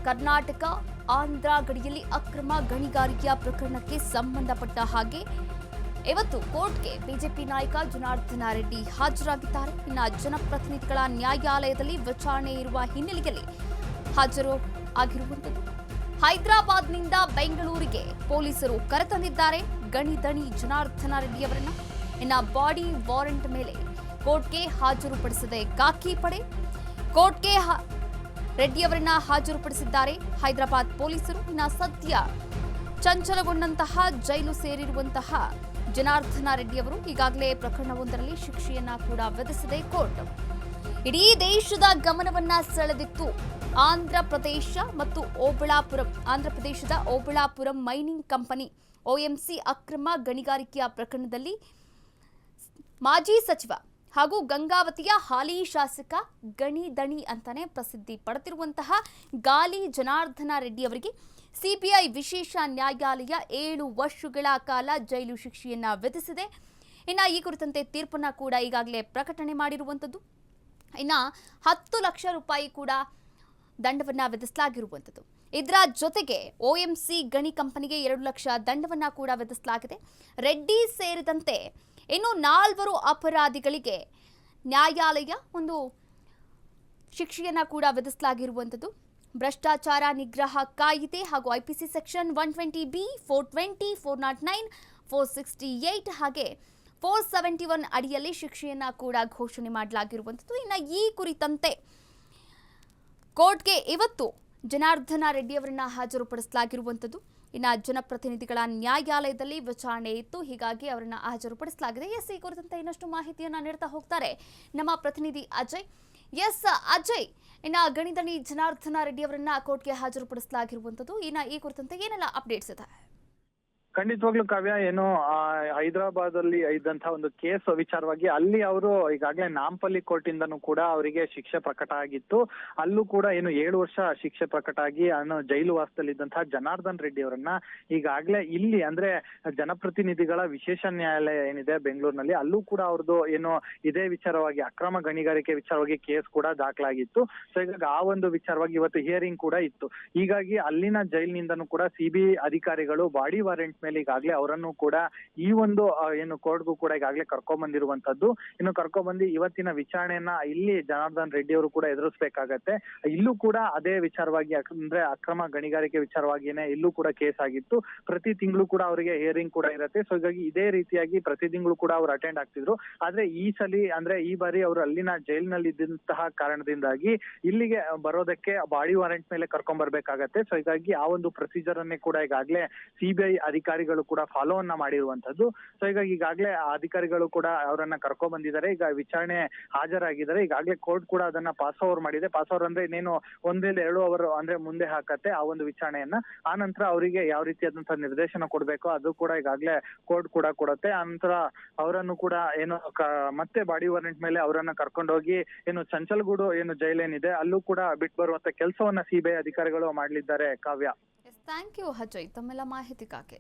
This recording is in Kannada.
ಕರ್ನಾಟಕ ಆಂಧ್ರ ಗಡಿಯಲ್ಲಿ ಅಕ್ರಮ ಗಣಿಗಾರಿಕೆಯ ಪ್ರಕರಣಕ್ಕೆ ಸಂಬಂಧಪಟ್ಟ ಹಾಗೆ ಇವತ್ತು ಕೋರ್ಟ್ಗೆ ಬಿಜೆಪಿ ನಾಯಕ ಜನಾರ್ದನ ರೆಡ್ಡಿ ಹಾಜರಾಗಿದ್ದಾರೆ. ಇನ್ನು ಜನಪ್ರತಿನಿಧಿಗಳ ನ್ಯಾಯಾಲಯದಲ್ಲಿ ವಿಚಾರಣೆ ಇರುವ ಹಿನ್ನೆಲೆಯಲ್ಲಿ ಹಾಜರು ಆಗಿರುವಂಥದ್ದು. ಹೈದರಾಬಾದ್ನಿಂದ ಬೆಂಗಳೂರಿಗೆ ಪೊಲೀಸರು ಕರೆತಂದಿದ್ದಾರೆ ಗಣಿದಣಿ ಜನಾರ್ದನ ರೆಡ್ಡಿ ಅವರನ್ನ. ಇನ್ನು ಬಾಡಿ ವಾರೆಂಟ್ ಮೇಲೆ ಕೋರ್ಟ್ಗೆ ಹಾಜರುಪಡಿಸಿದೆ ಖಾಕಿ ಪಡೆ. ಕೋರ್ಟ್ಗೆ ರೆಡ್ಡಿ ಅವರನ್ನ ಹಾಜರುಪಡಿಸಿದ್ದಾರೆ ಹೈದರಾಬಾದ್ ಪೊಲೀಸರು. ಇನ್ನು ಸದ್ಯ ಚಂಚಲಗೊಂಡಂತಹ ಜೈಲು ಸೇರಿರುವಂತಹ ಜನಾರ್ದನ ರೆಡ್ಡಿ ಅವರು ಈಗಾಗಲೇ ಪ್ರಕರಣವೊಂದರಲ್ಲಿ ಶಿಕ್ಷೆಯನ್ನ ಕೂಡ ವಿಧಿಸಿದೆ ಕೋರ್ಟ್. ಇಡೀ ದೇಶದ ಗಮನವನ್ನ ಸೆಳೆದಿತ್ತು ಆಂಧ್ರ ಪ್ರದೇಶದ ಓಬಳಾಪುರಂ ಮೈನಿಂಗ್ ಕಂಪನಿ OMC ಅಕ್ರಮ ಗಣಿಗಾರಿಕೆಯ ಪ್ರಕರಣದಲ್ಲಿ ಮಾಜಿ ಸಚಿವ ಹಾಗೂ ಗಂಗಾವತಿಯ ಹಾಲಿ ಶಾಸಕ ಗಣಿದಣಿ ಅಂತಾನೆ ಪ್ರಸಿದ್ಧಿ ಪಡೆದಿರುವಂತಹ ಗಾಲಿ ಜನಾರ್ದನ ರೆಡ್ಡಿ ಅವರಿಗೆ ಸಿಬಿಐ ವಿಶೇಷ ನ್ಯಾಯಾಲಯ 7 ವರ್ಷಗಳ ಕಾಲ ಜೈಲು ಶಿಕ್ಷೆಯನ್ನ ವಿಧಿಸಿದೆ. ಇನ್ನು ಈ ಕುರಿತಂತೆ ತೀರ್ಪನ್ನ ಕೂಡ ಈಗಾಗಲೇ ಪ್ರಕಟಣೆ ಮಾಡಿರುವಂಥದ್ದು. ಇನ್ನು 10 ಲಕ್ಷ ರೂಪಾಯಿ ಕೂಡ ದಂಡವನ್ನ ವಿಧಿಸಲಾಗಿರುವಂಥದ್ದು. ಇದರ ಜೊತೆಗೆ OMC ಗಣಿ ಕಂಪನಿಗೆ 2 ಲಕ್ಷ ದಂಡವನ್ನ ಕೂಡ ವಿಧಿಸಲಾಗಿದೆ. ರೆಡ್ಡಿ ಸೇರಿದಂತೆ ಇನ್ನು 4 ಅಪರಾಧಿಗಳಿಗೆ ನ್ಯಾಯಾಲಯ ಒಂದು ಶಿಕ್ಷೆಯನ್ನ ಕೂಡ ವಿಧಿಸಲಾಗಿರುವಂಥದ್ದು. ಭ್ರಷ್ಟಾಚಾರ ನಿಗ್ರಹ ಕಾಯಿದೆ ಹಾಗೂ IPC ಸೆಕ್ಷನ್ 120B, 420, 409, 468 ಹಾಗೆ 471 ಅಡಿಯಲ್ಲಿ ಶಿಕ್ಷೆಯನ್ನ ಕೂಡ ಘೋಷಣೆ ಮಾಡಲಾಗಿರುವಂಥದ್ದು. ಇನ್ನು ಈ ಕುರಿತಂತೆ ಕೋರ್ಟ್ಗೆ ಇವತ್ತು ಜನಾರ್ದನ ರೆಡ್ಡಿ ಅವರನ್ನ ಹಾಜರುಪಡಿಸಲಾಗಿರುವಂಥದ್ದು. ಇನ್ನು ಜನಪ್ರತಿನಿಧಿಗಳ ನ್ಯಾಯಾಲಯದಲ್ಲಿ ವಿಚಾರಣೆ ಇತ್ತು, ಹೀಗಾಗಿ ಅವರನ್ನ ಹಾಜರುಪಡಿಸಲಾಗಿದೆ. ಈ ಕುರಿತಂತೆ ಇನ್ನಷ್ಟು ಮಾಹಿತಿಯನ್ನ ನೀಡ್ತಾ ಹೋಗ್ತಾರೆ ನಮ್ಮ ಪ್ರತಿನಿಧಿ ಅಜಯ್. ಅಜಯ್, ಇನ್ನು ಗಣಿದಣಿ ಜನಾರ್ದನ ರೆಡ್ಡಿ ಅವರನ್ನ ಕೋರ್ಟ್ಗೆ ಹಾಜರುಪಡಿಸಲಾಗಿರುವಂಥದ್ದು. ಇನ್ನು ಈ ಕುರಿತಂತೆ ಏನೆಲ್ಲ ಅಪ್ಡೇಟ್ಸ್ ಇದೆ? ಖಂಡಿತವಾಗ್ಲೂ ಕಾವ್ಯ, ಏನು ಹೈದರಾಬಾದ್ ಅಲ್ಲಿ ಇದ್ದಂತಹ ಒಂದು ಕೇಸ್ ವಿಚಾರವಾಗಿ ಅಲ್ಲಿ ಅವರು ಈಗಾಗಲೇ ನಾಂಪಲ್ಲಿ ಕೋರ್ಟ್ ಇಂದನೂ ಕೂಡ ಅವರಿಗೆ ಶಿಕ್ಷೆ ಪ್ರಕಟ ಆಗಿತ್ತು. ಅಲ್ಲೂ ಕೂಡ ಏನು 7 ವರ್ಷ ಶಿಕ್ಷೆ ಪ್ರಕಟ ಆಗಿ ಜೈಲು ವಾಸದಲ್ಲಿ ಇದ್ದಂತಹ ಜನಾರ್ದನ್ ರೆಡ್ಡಿ ಅವರನ್ನ ಈಗಾಗಲೇ ಇಲ್ಲಿ ಅಂದ್ರೆ ಜನಪ್ರತಿನಿಧಿಗಳ ವಿಶೇಷ ನ್ಯಾಯಾಲಯ ಏನಿದೆ ಬೆಂಗಳೂರಿನಲ್ಲಿ, ಅಲ್ಲೂ ಕೂಡ ಅವ್ರದ್ದು ಏನು ಇದೇ ವಿಚಾರವಾಗಿ ಅಕ್ರಮ ಗಣಿಗಾರಿಕೆ ವಿಚಾರವಾಗಿ ಕೇಸ್ ಕೂಡ ದಾಖಲಾಗಿತ್ತು. ಸೊ ಈಗ ಆ ಒಂದು ವಿಚಾರವಾಗಿ ಇವತ್ತು ಹಿಯರಿಂಗ್ ಕೂಡ ಇತ್ತು. ಹೀಗಾಗಿ ಅಲ್ಲಿನ ಜೈಲಿನಿಂದನೂ ಕೂಡ CBI ಅಧಿಕಾರಿಗಳು ಬಾಡಿ ವಾರೆಂಟ್ ಮೇಲೆ ಈಗಾಗಲೇ ಅವರನ್ನು ಕೂಡ ಈ ಒಂದು ಏನು ಕೋರ್ಟ್ಗೂ ಕೂಡ ಈಗಾಗಲೇ ಕರ್ಕೊಂಡ್ ಬಂದಿರುವಂತದ್ದು. ಇನ್ನು ಕರ್ಕೊಂಡ್ ಬಂದು ಇವತ್ತಿನ ವಿಚಾರಣೆಯನ್ನ ಇಲ್ಲಿ ಜನಾರ್ದನ್ ರೆಡ್ಡಿ ಅವರು ಕೂಡ ಎದುರಿಸಬೇಕಾಗತ್ತೆ. ಇಲ್ಲೂ ಕೂಡ ಅದೇ ವಿಚಾರವಾಗಿ ಅಂದ್ರೆ ಅಕ್ರಮ ಗಣಿಗಾರಿಕೆ ವಿಚಾರವಾಗಿನೇ ಇಲ್ಲೂ ಕೂಡ ಕೇಸ್ ಆಗಿತ್ತು. ಪ್ರತಿ ತಿಂಗಳು ಕೂಡ ಅವರಿಗೆ ಹಿಯರಿಂಗ್ ಕೂಡ ಇರುತ್ತೆ. ಸೊ ಹೀಗಾಗಿ ಇದೇ ರೀತಿಯಾಗಿ ಪ್ರತಿ ತಿಂಗಳು ಕೂಡ ಅವ್ರು ಅಟೆಂಡ್ ಆಗ್ತಿದ್ರು. ಆದ್ರೆ ಈ ಬಾರಿ ಅವರು ಅಲ್ಲಿನ ಜೈಲಿನಲ್ಲಿ ಇದ್ದಂತಹ ಕಾರಣದಿಂದಾಗಿ ಇಲ್ಲಿಗೆ ಬರೋದಕ್ಕೆ ಬಾಡಿ ವಾರೆಂಟ್ ಮೇಲೆ ಕರ್ಕೊಂಡ್ ಬರ್ಬೇಕಾಗತ್ತೆ. ಸೊ ಹೀಗಾಗಿ ಆ ಒಂದು ಪ್ರೊಸೀಜರ್ ಅನ್ನೇ ಕೂಡ ಈಗಾಗಲೇ CBI ಅಧಿಕಾರಿಗಳು ಕೂಡ ಫಾಲೋ ಅನ್ನ ಮಾಡಿರುವಂತದ್ದು. ಸೊ ಹೀಗಾಗಿ ಈಗಾಗಲೇ ಅಧಿಕಾರಿಗಳು ಕೂಡ ಅವರನ್ನ ಕರ್ಕೊಂಡ್ ಬಂದಿದ್ದಾರೆ. ಈಗ ವಿಚಾರಣೆ ಹಾಜರಾಗಿದ್ದಾರೆ. ಈಗಾಗಲೇ ಕೋರ್ಟ್ ಕೂಡ ಅದನ್ನ ಪಾಸ್ ಓವರ್ ಮಾಡಿದೆ. ಪಾಸ್ ಓವರ್ ಅಂದ್ರೆ ಇನ್ನೇನು 1-2 ಅವರ್ ಅಂದ್ರೆ ಮುಂದೆ ಹಾಕತ್ತೆ ಆ ಒಂದು ವಿಚಾರಣೆಯನ್ನ. ಆ ನಂತರ ಅವರಿಗೆ ಯಾವ ರೀತಿಯಾದಂತಹ ನಿರ್ದೇಶನ ಕೊಡ್ಬೇಕೋ ಅದು ಕೂಡ ಈಗಾಗಲೇ ಕೋರ್ಟ್ ಕೂಡ ಕೊಡುತ್ತೆ. ಆ ನಂತರ ಅವರನ್ನು ಕೂಡ ಏನು ಮತ್ತೆ ಬಾಡಿ ವಾರೆಂಟ್ ಮೇಲೆ ಅವರನ್ನ ಕರ್ಕೊಂಡೋಗಿ ಏನು ಚಂಚಲ್ಗೂಡು ಏನು ಜೈಲೇನಿದೆ ಅಲ್ಲೂ ಕೂಡ ಬಿಟ್ಟು ಬರುವಂತ ಕೆಲಸವನ್ನ CBI ಅಧಿಕಾರಿಗಳು ಮಾಡಲಿದ್ದಾರೆ. ಕಾವ್ಯ, ಥ್ಯಾಂಕ್ ಯು ಅಜಯ್ ತಮ್ಮೆಲ್ಲ ಮಾಹಿತಿಗಾಗಿ.